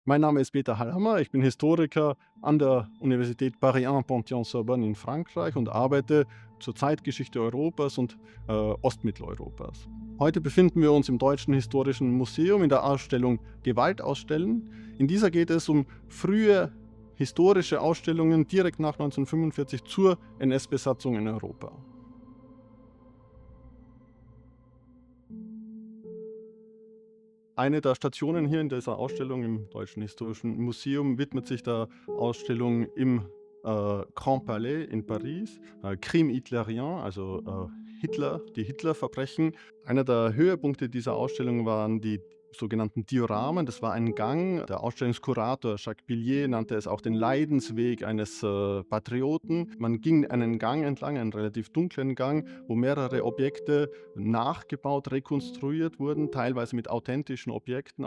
Mein Name ist Peter Hallhammer, ich bin Historiker an der Universität Paris-1 Panthéon-Sorbonne in Frankreich und arbeite zur Zeitgeschichte Europas und Ostmitteleuropas. Heute befinden wir uns im Deutschen Historischen Museum in der Ausstellung Gewalt ausstellen. In dieser geht es um frühe historische Ausstellungen direkt nach 1945 zur NS-Besatzung in Europa. Eine der Stationen hier in dieser Ausstellung im Deutschen Historischen Museum widmet sich der Ausstellung im Grand Palais in Paris, Crime hitlérien, also Hitler, die Hitlerverbrechen. Einer der Höhepunkte dieser Ausstellung waren die sogenannten Dioramen. Das war ein Gang. Der Ausstellungskurator Jacques Billier nannte es auch den Leidensweg eines Patrioten. Man ging einen Gang entlang, einen relativ dunklen Gang, wo mehrere Objekte nachgebaut, rekonstruiert wurden, teilweise mit authentischen Objekten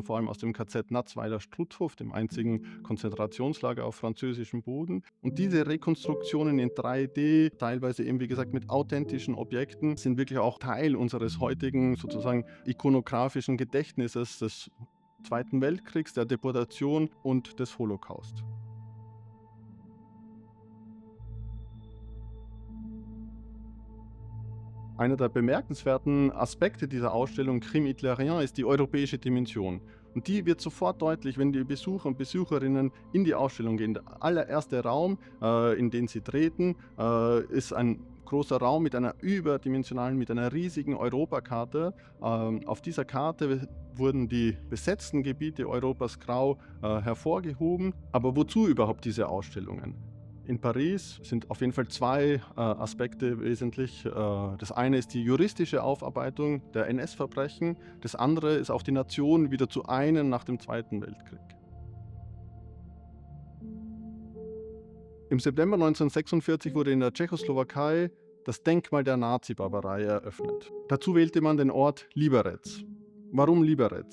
vor allem aus dem KZ Natzweiler-Struthof, dem einzigen Konzentrationslager auf französischem Boden. Und diese Rekonstruktionen in 3D, teilweise eben wie gesagt mit authentischen Objekten, sind wirklich auch Teil unseres heutigen sozusagen ikonografischen Gedächtnisses des Zweiten Weltkriegs, der Deportation und des Holocaust. Einer der bemerkenswerten Aspekte dieser Ausstellung Crime hitlérien ist die europäische Dimension. Und die wird sofort deutlich, wenn die Besucher und Besucherinnen in die Ausstellung gehen. Der allererste Raum, in den sie treten, ist ein großer Raum mit einer überdimensionalen, mit einer riesigen Europakarte. Auf dieser Karte wurden die besetzten Gebiete Europas grau hervorgehoben. Aber wozu überhaupt diese Ausstellungen? In Paris sind auf jeden Fall zwei Aspekte wesentlich. Das eine ist die juristische Aufarbeitung der NS-Verbrechen, das andere ist auch die Nation wieder zu einen nach dem Zweiten Weltkrieg. Im September 1946 wurde in der Tschechoslowakei das Denkmal der Nazi-Barbarei eröffnet. Dazu wählte man den Ort Liberec. Warum Liberec?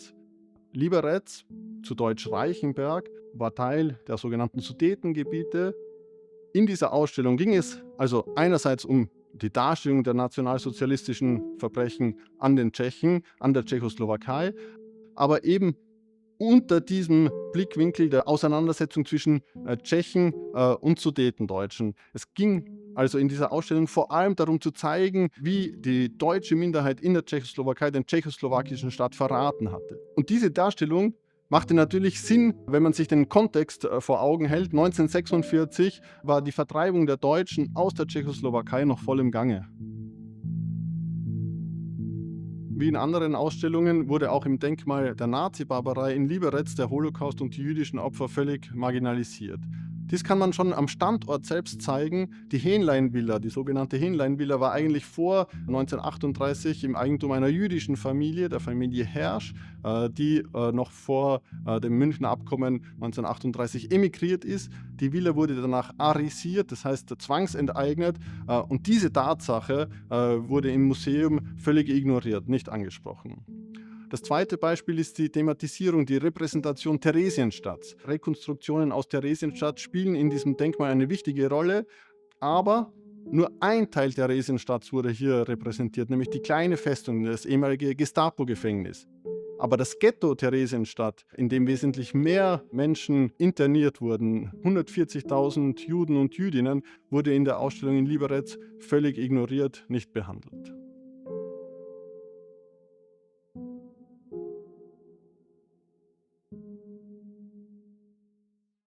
Liberec, zu Deutsch Reichenberg, war Teil der sogenannten Sudetengebiete. In dieser Ausstellung ging es also einerseits um die Darstellung der nationalsozialistischen Verbrechen an den Tschechen, an der Tschechoslowakei, aber eben unter diesem Blickwinkel der Auseinandersetzung zwischen Tschechen und Sudetendeutschen. Es ging also in dieser Ausstellung vor allem darum zu zeigen, wie die deutsche Minderheit in der Tschechoslowakei den tschechoslowakischen Staat verraten hatte. Und diese Darstellung machte natürlich Sinn, wenn man sich den Kontext vor Augen hält. 1946 war die Vertreibung der Deutschen aus der Tschechoslowakei noch voll im Gange. Wie in anderen Ausstellungen wurde auch im Denkmal der Nazi-Barbarei in Liberec der Holocaust und die jüdischen Opfer völlig marginalisiert. Dies kann man schon am Standort selbst zeigen. Die Hähnlein-Villa, die sogenannte Hähnlein-Villa, war eigentlich vor 1938 im Eigentum einer jüdischen Familie, der Familie Hersch, die noch vor dem Münchner Abkommen 1938 emigriert ist. Die Villa wurde danach arisiert, das heißt zwangsenteignet. Und diese Tatsache wurde im Museum völlig ignoriert, nicht angesprochen. Das zweite Beispiel ist die Thematisierung, die Repräsentation Theresienstadts. Rekonstruktionen aus Theresienstadt spielen in diesem Denkmal eine wichtige Rolle, aber nur ein Teil Theresienstadts wurde hier repräsentiert, nämlich die kleine Festung, das ehemalige Gestapo-Gefängnis. Aber das Ghetto Theresienstadt, in dem wesentlich mehr Menschen interniert wurden, 140.000 Juden und Jüdinnen, wurde in der Ausstellung in Liberec völlig ignoriert, nicht behandelt.